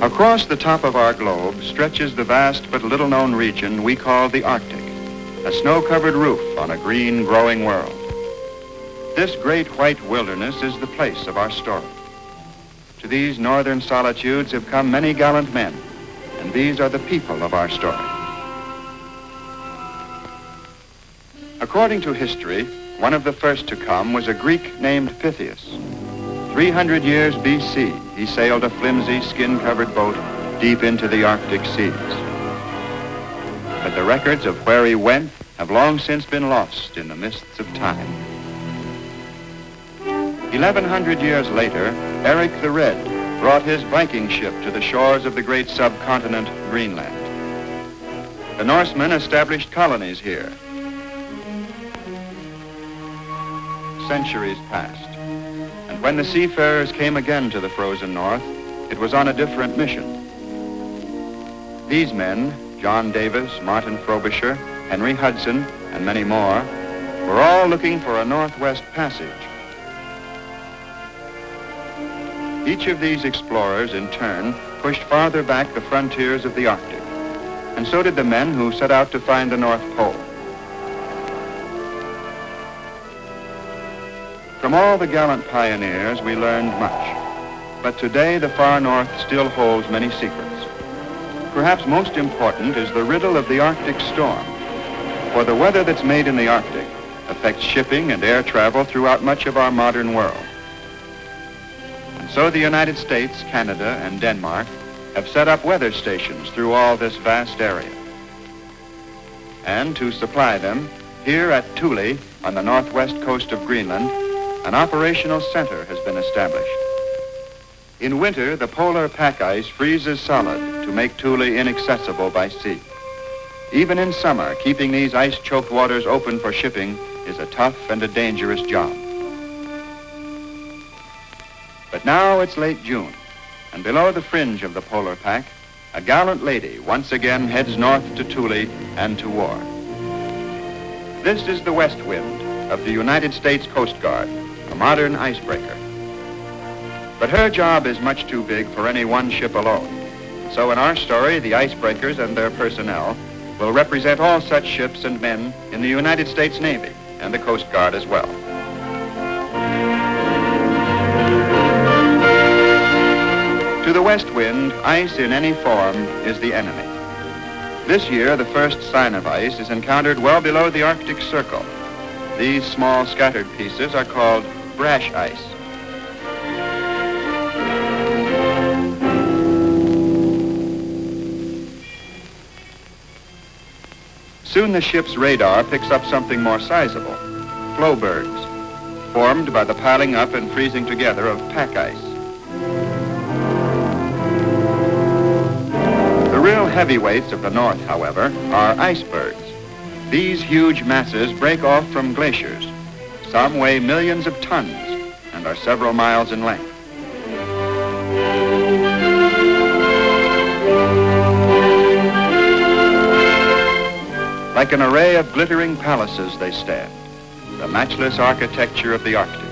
Across the top of our globe stretches the vast but little-known region we call the Arctic, a snow-covered roof on a green, growing world. This great white wilderness is the place of our story. To these northern solitudes have come many gallant men, and these are the people of our story. According to history, one of the first to come was a Greek named Pythias. 300 years BC, he sailed a flimsy, skin-covered boat deep into the Arctic seas. But the records of where he went have long since been lost in the mists of time. 1,100 years later, Eric the Red brought his Viking ship to the shores of the great subcontinent, Greenland. The Norsemen established colonies here. Centuries passed. And when the seafarers came again to the frozen north, it was on a different mission. These men, John Davis, Martin Frobisher, Henry Hudson, and many more, were all looking for a northwest passage. Each of these explorers, in turn, pushed farther back the frontiers of the Arctic, and so did the men who set out to find the North Pole. From all the gallant pioneers, we learned much. But today, the far north still holds many secrets. Perhaps most important is the riddle of the Arctic storm. For the weather that's made in the Arctic affects shipping and air travel throughout much of our modern world. And so the United States, Canada, and Denmark have set up weather stations through all this vast area. And to supply them, here at Thule, on the northwest coast of Greenland, an operational center has been established. In winter, the polar pack ice freezes solid to make Thule inaccessible by sea. Even in summer, keeping these ice-choked waters open for shipping is a tough and a dangerous job. But now it's late June, and below the fringe of the polar pack, a gallant lady once again heads north to Thule and to war. This is the West Wind of the United States Coast Guard, a modern icebreaker. But her job is much too big for any one ship alone. So in our story, the icebreakers and their personnel will represent all such ships and men in the United States Navy and the Coast Guard as well. To the West Wind, ice in any form is the enemy. This year, the first sign of ice is encountered well below the Arctic Circle. These small scattered pieces are called brash ice. Soon the ship's radar picks up something more sizable, flowbirds, formed by the piling up and freezing together of pack ice. The real heavyweights of the north, however, are icebergs. These huge masses break off from glaciers. Some weigh millions of tons and are several miles in length. Like an array of glittering palaces they stand, the matchless architecture of the Arctic.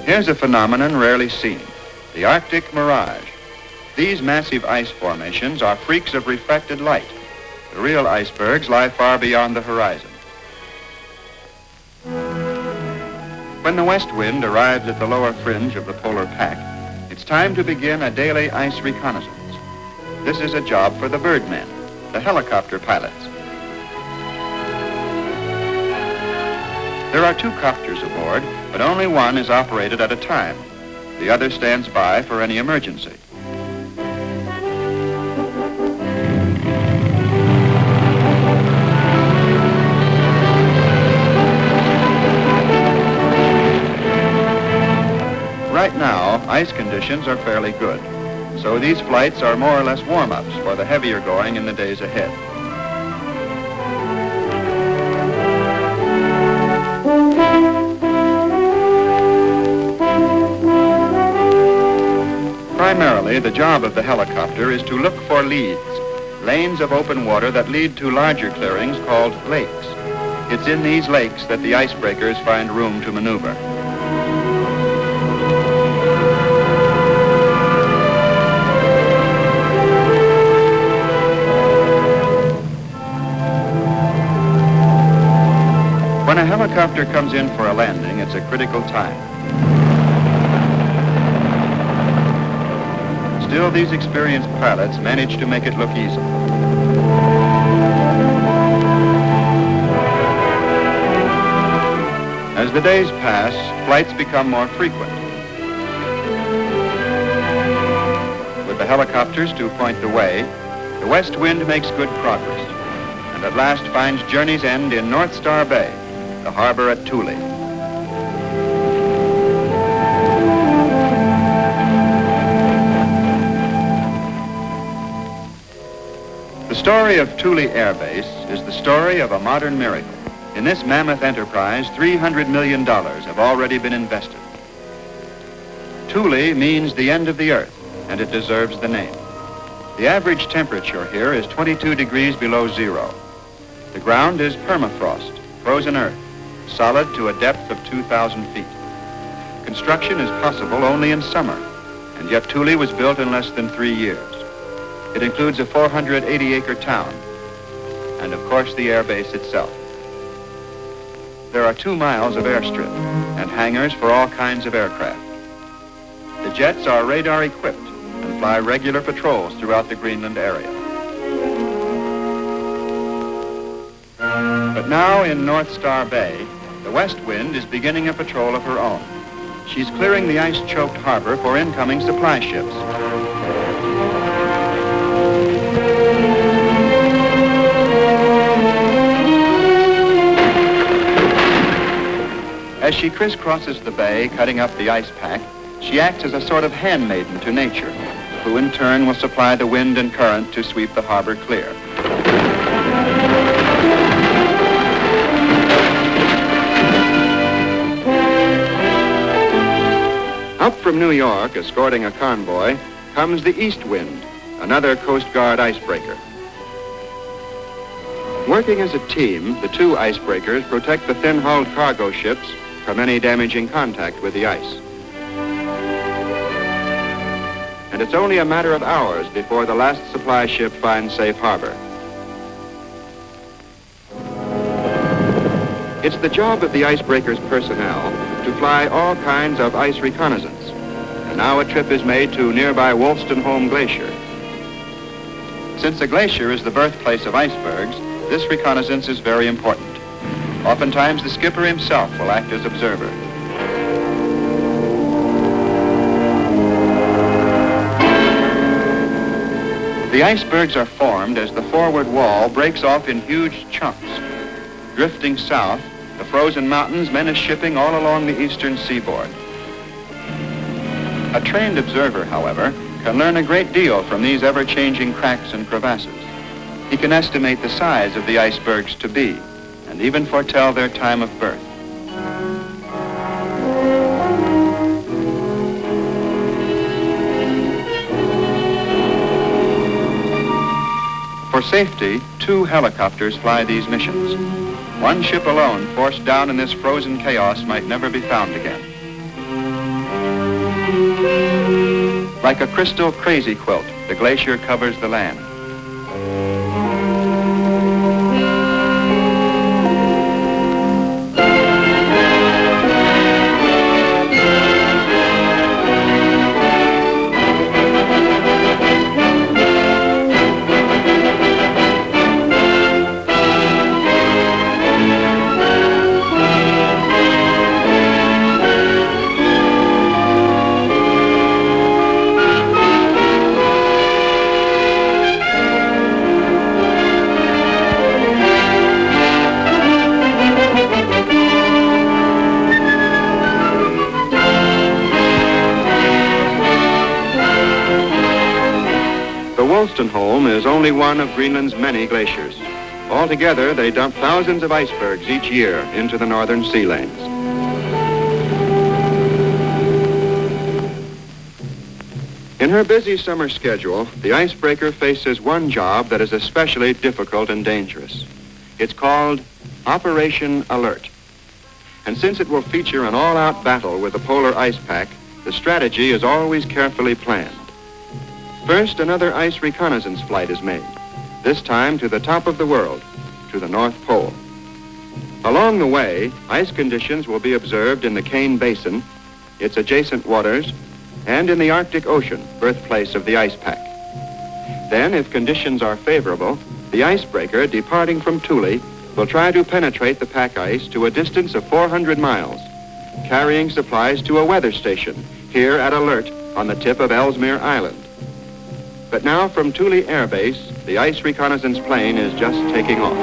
Here's a phenomenon rarely seen, the Arctic mirage. These massive ice formations are freaks of reflected light. The real icebergs lie far beyond the horizon. When the west wind arrives at the lower fringe of the polar pack, it's time to begin a daily ice reconnaissance. This is a job for the birdmen, the helicopter pilots. There are 2 copters aboard, but only one is operated at a time. The other stands by for any emergency. Right now, ice conditions are fairly good. So these flights are more or less warm-ups for the heavier going in the days ahead. Primarily, the job of the helicopter is to look for leads, lanes of open water that lead to larger clearings called lakes. It's in these lakes that the icebreakers find room to maneuver. When a helicopter comes in for a landing, it's a critical time. Still, these experienced pilots manage to make it look easy. As the days pass, flights become more frequent. With the helicopters to point the way, the west wind makes good progress, and at last finds journey's end in North Star Bay, the harbor at Thule. The story of Thule Air Base is the story of a modern miracle. In this mammoth enterprise, $300 million have already been invested. Thule means the end of the earth, and it deserves the name. The average temperature here is 22 degrees below zero. The ground is permafrost, frozen earth, solid to a depth of 2,000 feet. Construction is possible only in summer, and yet Thule was built in less than 3 years. It includes a 480-acre town, and of course the air base itself. There are 2 miles of airstrip and hangars for all kinds of aircraft. The jets are radar equipped and fly regular patrols throughout the Greenland area. But now in North Star Bay, the west wind is beginning a patrol of her own. She's clearing the ice-choked harbor for incoming supply ships. As she crisscrosses the bay, cutting up the ice pack, she acts as a sort of handmaiden to nature, who in turn will supply the wind and current to sweep the harbor clear. Up from New York, escorting a convoy, comes the east wind, another Coast Guard icebreaker. Working as a team, the 2 icebreakers protect the thin-hulled cargo ships from any damaging contact with the ice. And it's only a matter of hours before the last supply ship finds safe harbor. It's the job of the icebreaker's personnel to fly all kinds of ice reconnaissance, and now a trip is made to nearby Wolstenholme Glacier. Since a glacier is the birthplace of icebergs, this reconnaissance is very important. Oftentimes, the skipper himself will act as observer. The icebergs are formed as the forward wall breaks off in huge chunks. Drifting south, the frozen mountains menace shipping all along the eastern seaboard. A trained observer, however, can learn a great deal from these ever-changing cracks and crevasses. He can estimate the size of the icebergs to be, and even foretell their time of birth. For safety, 2 helicopters fly these missions. One ship alone, forced down in this frozen chaos, might never be found again. Like a crystal crazy quilt, the glacier covers the land. The Wolstenholme is only one of Greenland's many glaciers. Altogether, they dump thousands of icebergs each year into the northern sea lanes. In her busy summer schedule, the icebreaker faces one job that is especially difficult and dangerous. It's called Operation Alert. And since it will feature an all-out battle with the polar ice pack, the strategy is always carefully planned. First, another ice reconnaissance flight is made, this time to the top of the world, to the North Pole. Along the way, ice conditions will be observed in the Kane Basin, its adjacent waters, and in the Arctic Ocean, birthplace of the ice pack. Then, if conditions are favorable, the icebreaker departing from Thule will try to penetrate the pack ice to a distance of 400 miles, carrying supplies to a weather station here at Alert on the tip of Ellesmere Island. But now from Thule Air Base, the ice reconnaissance plane is just taking off.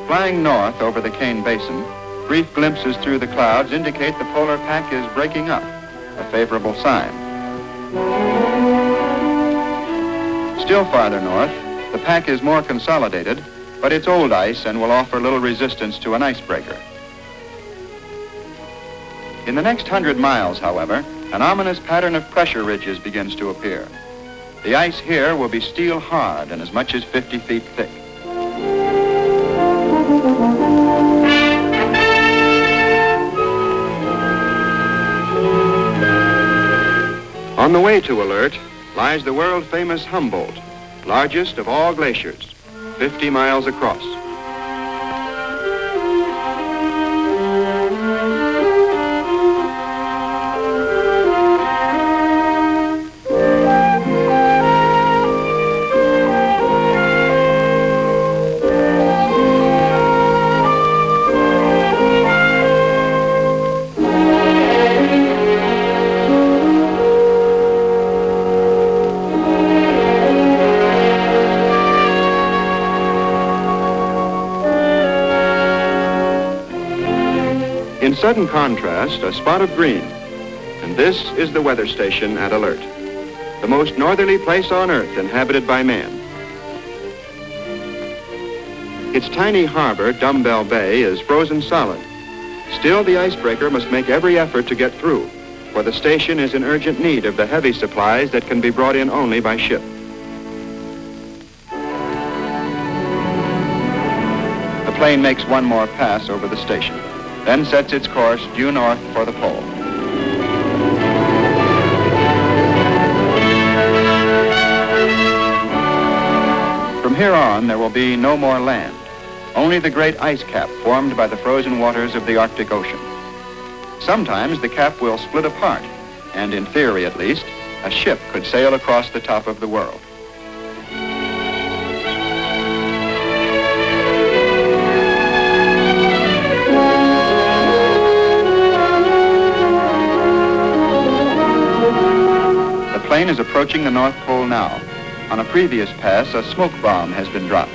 Flying north over the Kane Basin, brief glimpses through the clouds indicate the polar pack is breaking up, a favorable sign. Still farther north, the pack is more consolidated, but it's old ice and will offer little resistance to an icebreaker. In the next 100 miles, however, an ominous pattern of pressure ridges begins to appear. The ice here will be steel hard and as much as 50 feet thick. On the way to Alert lies the world-famous Humboldt, largest of all glaciers, 50 miles across. In sudden contrast, a spot of green, and this is the weather station at Alert, the most northerly place on Earth inhabited by man. Its tiny harbor, Dumbbell Bay, is frozen solid. Still, the icebreaker must make every effort to get through, for the station is in urgent need of the heavy supplies that can be brought in only by ship. The plane makes one more pass over the station, then sets its course due north for the pole. From here on, there will be no more land, only the great ice cap formed by the frozen waters of the Arctic Ocean. Sometimes the cap will split apart, and in theory at least, a ship could sail across the top of the world. The plane is approaching the North Pole now. On a previous pass, a smoke bomb has been dropped.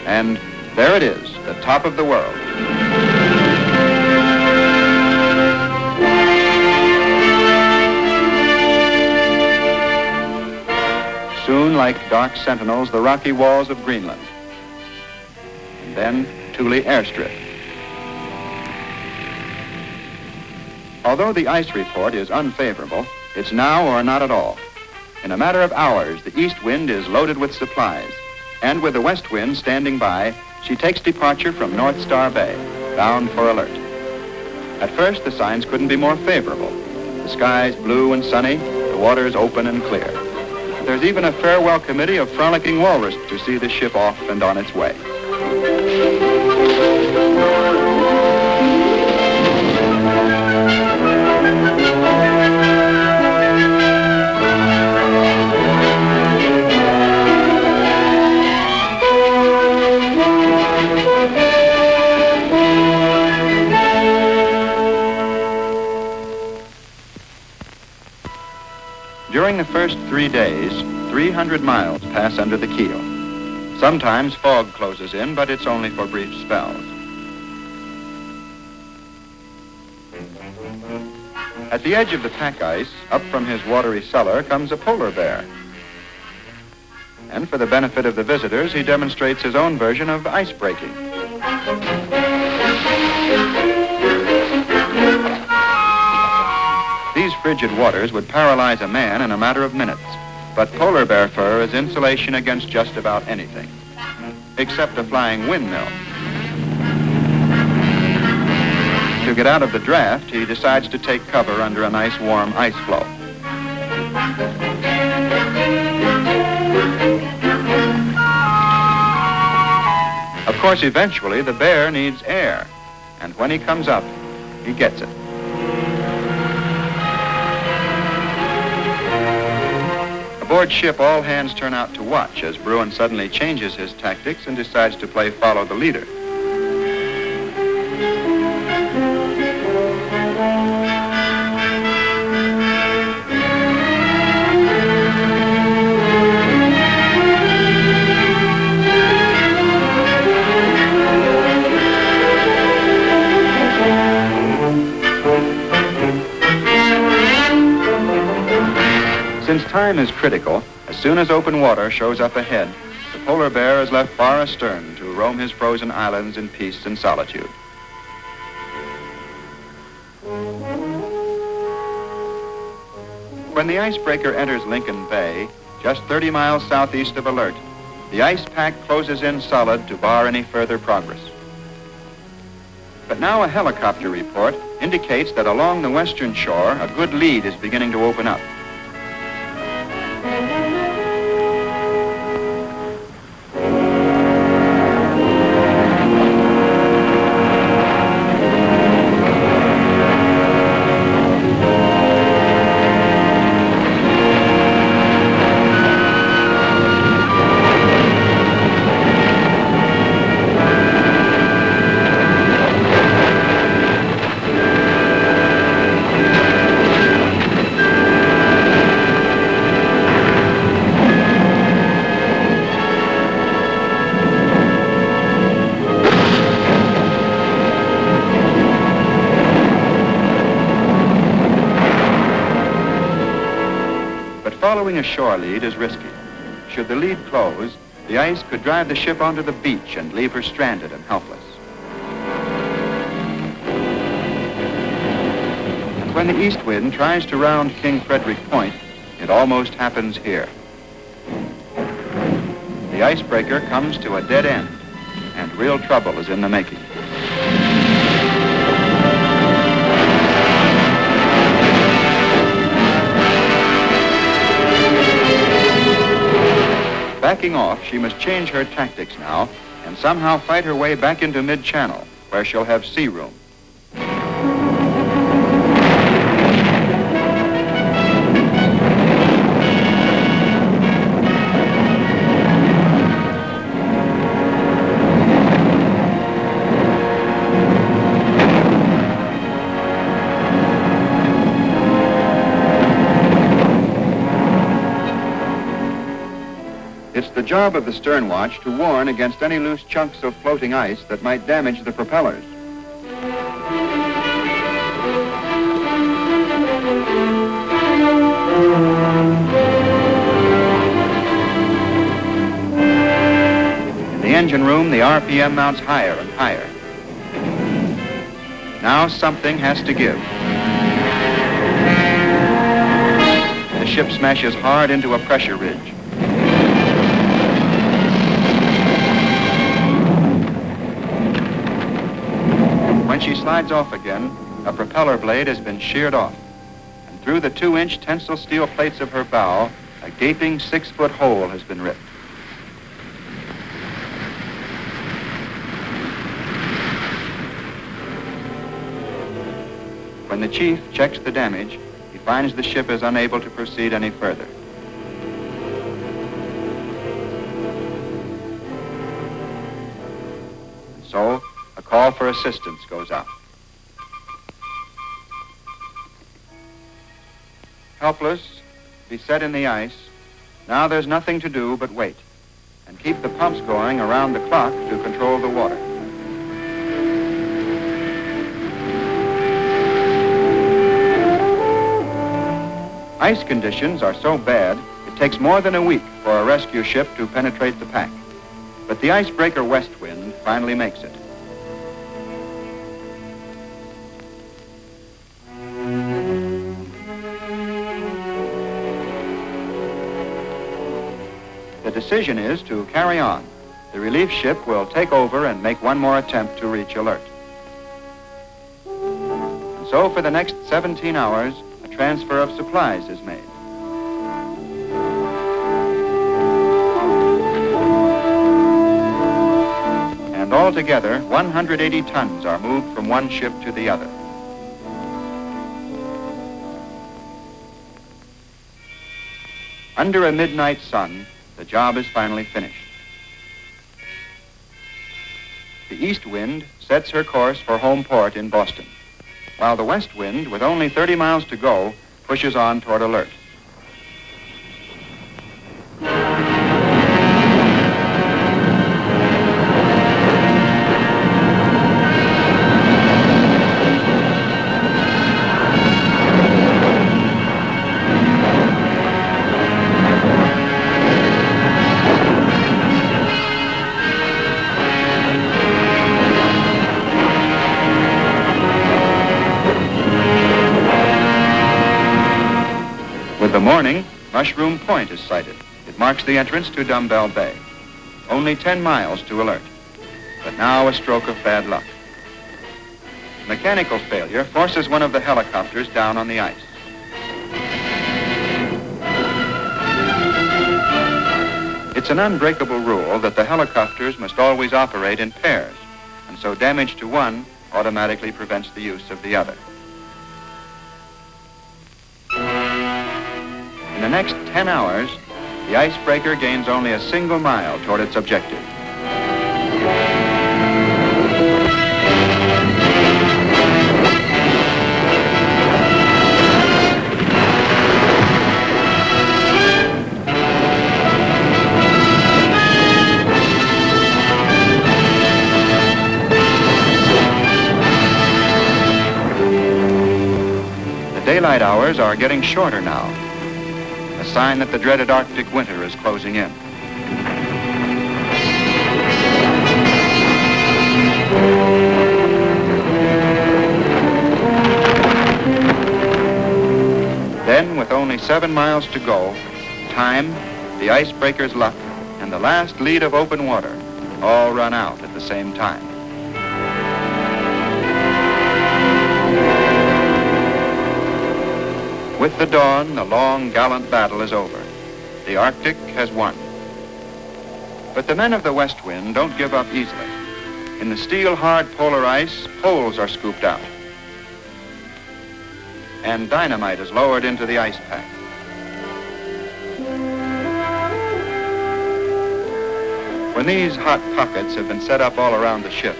And there it is, the top of the world. Soon, like dark sentinels, the rocky walls of Greenland. And then, Thule Airstrip. Although the ice report is unfavorable, it's now or not at all. In a matter of hours, the east wind is loaded with supplies, and with the west wind standing by, she takes departure from North Star Bay, bound for Alert. At first, the signs couldn't be more favorable. The sky's blue and sunny, the waters open and clear. There's even a farewell committee of frolicking walrus to see the ship off and on its way. During the first 3 days, 300 miles pass under the keel. Sometimes fog closes in, but it's only for brief spells. At the edge of the pack ice, up from his watery cellar, comes a polar bear. And for the benefit of the visitors, he demonstrates his own version of ice breaking. These frigid waters would paralyze a man in a matter of minutes, but polar bear fur is insulation against just about anything, except a flying windmill. To get out of the draft, he decides to take cover under a nice warm ice floe. Of course, eventually, the bear needs air, and when he comes up, he gets it. Aboard ship, all hands turn out to watch as Bruin suddenly changes his tactics and decides to play follow the leader. Since time is critical, as soon as open water shows up ahead, the polar bear is left far astern to roam his frozen islands in peace and solitude. When the icebreaker enters Lincoln Bay, just 30 miles southeast of Alert, the ice pack closes in solid to bar any further progress. But now a helicopter report indicates that along the western shore, a good lead is beginning to open up. Following a shore lead is risky. Should the lead close, the ice could drive the ship onto the beach and leave her stranded and helpless. When the east wind tries to round King Frederick Point, it almost happens here. The icebreaker comes to a dead end, and real trouble is in the making. Backing off, she must change her tactics now and somehow fight her way back into mid-channel, where she'll have sea room. It's the job of the stern watch to warn against any loose chunks of floating ice that might damage the propellers. In the engine room, the RPM mounts higher and higher. Now something has to give. The ship smashes hard into a pressure ridge. When she slides off again, a propeller blade has been sheared off, and through the 2-inch tensile steel plates of her bow, a gaping 6-foot hole has been ripped. When the chief checks the damage, he finds the ship is unable to proceed any further. And so, a call for assistance goes out. Helpless, beset in the ice, now there's nothing to do but wait and keep the pumps going around the clock to control the water. ice conditions are so bad, it takes more than a week for a rescue ship to penetrate the pack. But the icebreaker West Wind finally makes it. The decision is to carry on. The relief ship will take over and make one more attempt to reach alert. And so for the next 17 hours, a transfer of supplies is made. And altogether, 180 tons are moved from one ship to the other. Under a midnight sun, the job is finally finished. The east wind sets her course for home port in Boston, while the west wind, with only 30 miles to go, pushes on toward alert. With the morning, Mushroom Point is sighted. It marks the entrance to Dumbbell Bay. Only 10 miles to alert. But now a stroke of bad luck. Mechanical failure forces one of the helicopters down on the ice. It's an unbreakable rule that the helicopters must always operate in pairs, and so damage to one automatically prevents the use of the other. In the next 10 hours, the icebreaker gains only a single mile toward its objective. The daylight hours are getting shorter now. A sign that the dreaded Arctic winter is closing in. Then, with only 7 miles to go, time, the icebreaker's luck, and the last lead of open water all run out at the same time. With the dawn, the long, gallant battle is over. The Arctic has won. But the men of the West Wind don't give up easily. In the steel-hard polar ice, poles are scooped out. And dynamite is lowered into the ice pack. When these hot pockets have been set up all around the ship,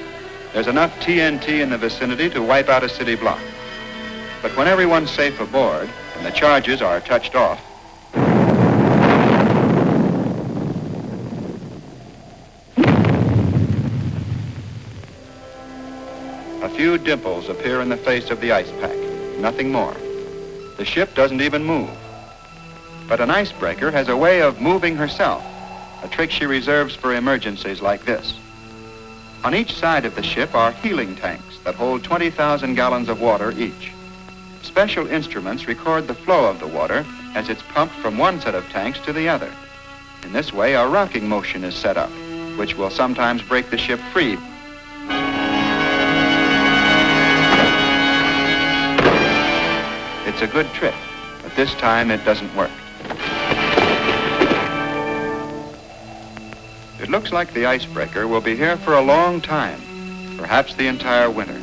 there's enough TNT in the vicinity to wipe out a city block. But when everyone's safe aboard, and the charges are touched off, a few dimples appear in the face of the ice pack, nothing more. The ship doesn't even move. But an icebreaker has a way of moving herself, a trick she reserves for emergencies like this. On each side of the ship are healing tanks that hold 20,000 gallons of water each. Special instruments record the flow of the water as it's pumped from one set of tanks to the other. In this way, a rocking motion is set up, which will sometimes break the ship free. It's a good trick, but this time it doesn't work. It looks like the icebreaker will be here for a long time, perhaps the entire winter.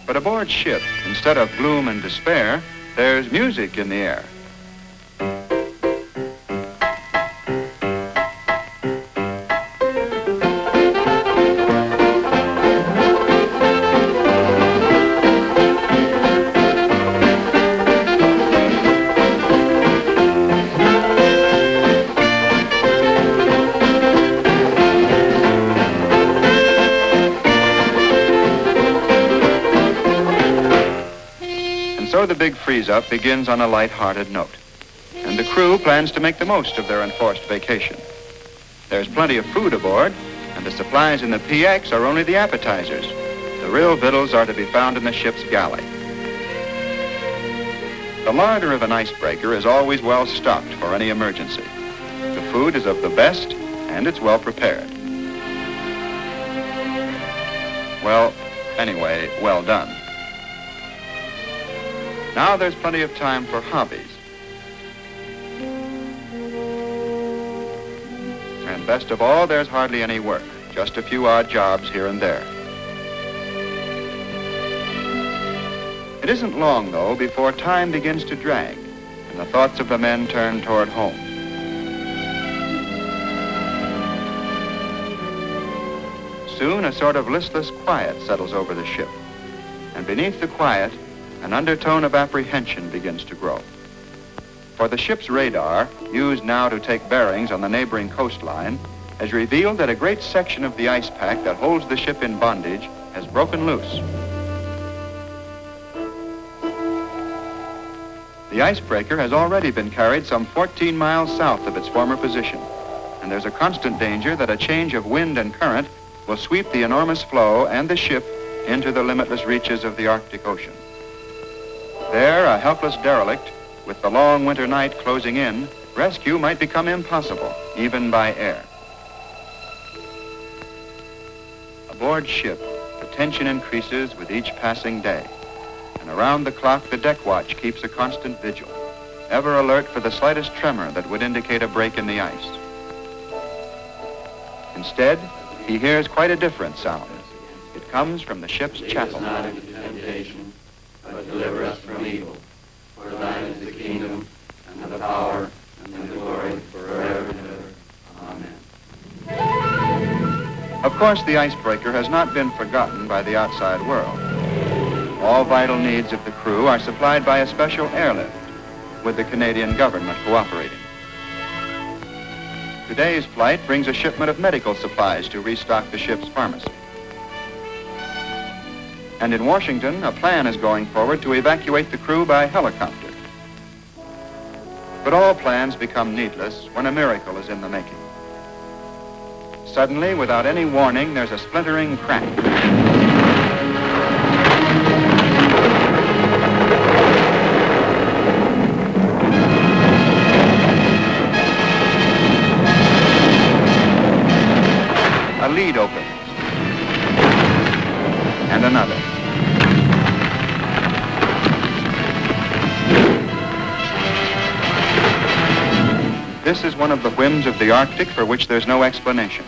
But aboard ship, instead of gloom and despair, there's music in the air. So the big freeze-up begins on a light-hearted note. and the crew plans to make the most of their enforced vacation. There's plenty of food aboard, and the supplies in the PX are only the appetizers. The real victuals are to be found in the ship's galley. The larder of an icebreaker is always well stocked for any emergency. The food is of the best, and it's well prepared. Well, anyway, well done. Now there's plenty of time for hobbies. And best of all, there's hardly any work, just a few odd jobs here and there. It isn't long, though, before time begins to drag, and the thoughts of the men turn toward home. Soon, a sort of listless quiet settles over the ship, and beneath the quiet, an undertone of apprehension begins to grow. For the ship's radar, used now to take bearings on the neighboring coastline, has revealed that a great section of the ice pack that holds the ship in bondage has broken loose. The icebreaker has already been carried some 14 miles south of its former position, and there's a constant danger that a change of wind and current will sweep the enormous floe and the ship into the limitless reaches of the Arctic Ocean. There, a helpless derelict, with the long winter night closing in, rescue might become impossible, even by air. Aboard ship, the tension increases with each passing day. And around the clock, the deck watch keeps a constant vigil, ever alert for the slightest tremor that would indicate a break in the ice. Instead, he hears quite a different sound. It comes from the ship's chapel. Lead us not into temptation, but deliver us from evil. For thine is the kingdom, and the power, and the glory, forever and ever. Amen. Of course, the icebreaker has not been forgotten by the outside world. All vital needs of the crew are supplied by a special airlift, with the Canadian government cooperating. Today's flight brings a shipment of medical supplies to restock the ship's pharmacy. And in Washington, a plan is going forward to evacuate the crew by helicopter. But all plans become needless when a miracle is in the making. Suddenly, without any warning, there's a splintering crack. A lead opens, and another. This is one of the whims of the Arctic for which there's no explanation.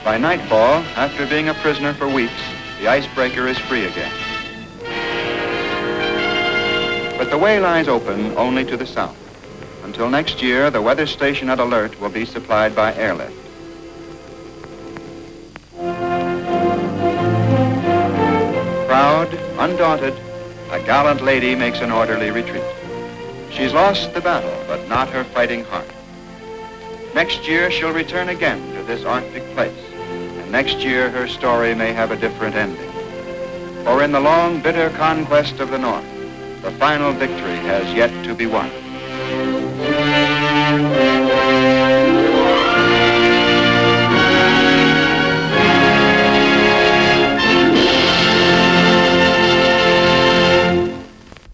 By nightfall, after being a prisoner for weeks, the icebreaker is free again. But the way lies open only to the south. Until next year, the weather station at Alert will be supplied by airlift. Proud, undaunted, a gallant lady makes an orderly retreat. She's lost the battle, but not her fighting heart. Next year, she'll return again to this Arctic place, and next year her story may have a different ending. For in the long, bitter conquest of the North, the final victory has yet to be won.